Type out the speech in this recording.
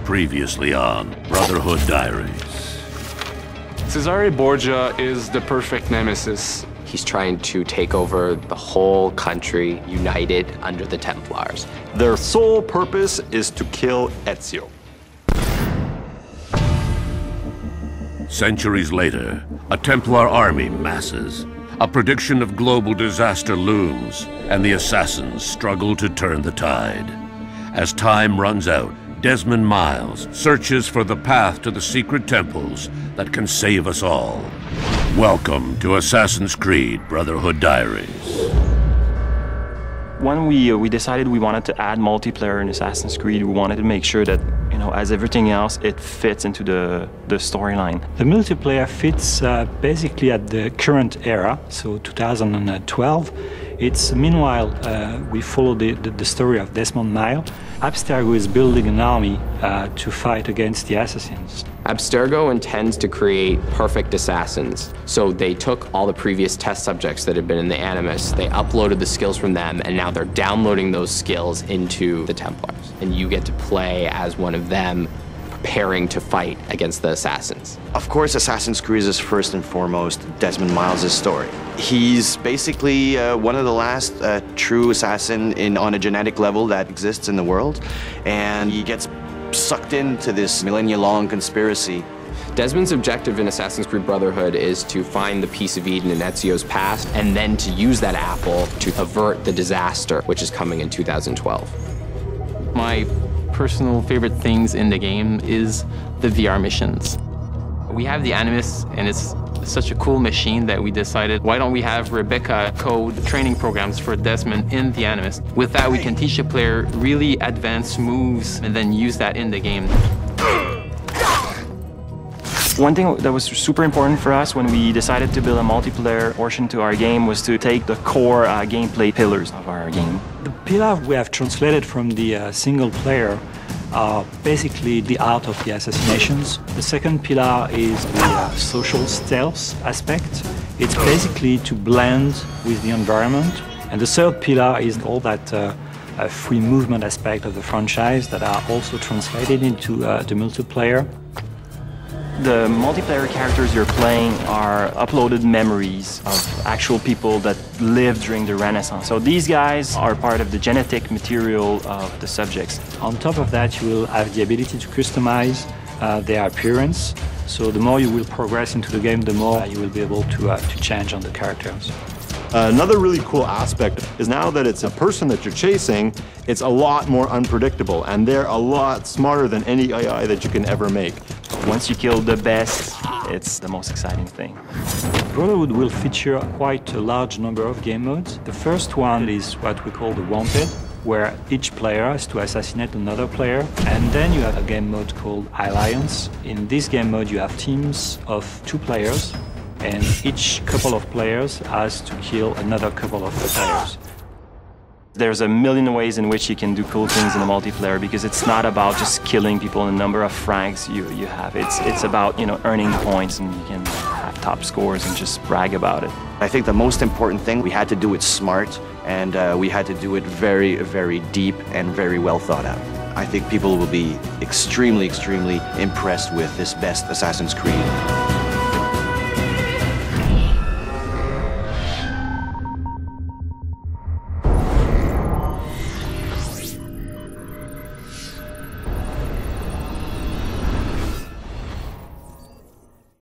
Previously on Brotherhood Diaries. Cesare Borgia is the perfect nemesis. He's trying to take over the whole country, united under the Templars. Their sole purpose is to kill Ezio. Centuries later, a Templar army masses. A prediction of global disaster looms, and the assassins struggle to turn the tide. As time runs out, Desmond Miles searches for the path to the secret temples that can save us all. Welcome to Assassin's Creed Brotherhood Diaries. When we decided we wanted to add multiplayer in Assassin's Creed, we wanted to make sure that, as everything else, it fits into the storyline. The multiplayer fits basically at the current era, so 2012. Meanwhile, we follow the story of Desmond Miles. Abstergo is building an army to fight against the assassins. Abstergo intends to create perfect assassins. So they took all the previous test subjects that had been in the Animus, they uploaded the skills from them, and now they're downloading those skills into the Templars. And you get to play as one of them, preparing to fight against the assassins. Of course, Assassin's Creed is first and foremost Desmond Miles' story. He's basically one of the last true assassin on a genetic level that exists in the world, and he gets sucked into this millennia-long conspiracy. Desmond's objective in Assassin's Creed Brotherhood is to find the piece of Eden in Ezio's past, and then to use that apple to avert the disaster which is coming in 2012. My personal favorite things in the game is the VR missions. We have the Animus, and it's such a cool machine that we decided, why don't we have Rebecca code training programs for Desmond in the Animus? With that, we can teach the player really advanced moves and then use that in the game. One thing that was super important for us when we decided to build a multiplayer portion to our game was to take the core gameplay pillars of our game. The pillars we have translated from the single player are basically the art of the assassinations. The second pillar is the social stealth aspect. It's basically to blend with the environment. And the third pillar is all that free movement aspect of the franchise that are also translated into the multiplayer. The multiplayer characters you're playing are uploaded memories of actual people that lived during the Renaissance. So these guys are part of the genetic material of the subjects. On top of that, you will have the ability to customize their appearance. So the more you will progress into the game, the more you will be able to change on the characters. Another really cool aspect is now that it's a person that you're chasing, it's a lot more unpredictable, and they're a lot smarter than any AI that you can ever make. Once you kill the best, it's the most exciting thing. Brotherhood will feature quite a large number of game modes. The first one is what we call the Wanted, where each player has to assassinate another player. And then you have a game mode called Alliance. In this game mode, you have teams of 2 players, and each couple of players has to kill another couple of players. There's a million ways in which you can do cool things in a multiplayer, because it's not about just killing people and the number of frags you have. It's about earning points, and you can have top scores and just brag about it. I think the most important thing, we had to do it smart, and we had to do it very, very deep and very well thought out. I think people will be extremely, extremely impressed with this best Assassin's Creed.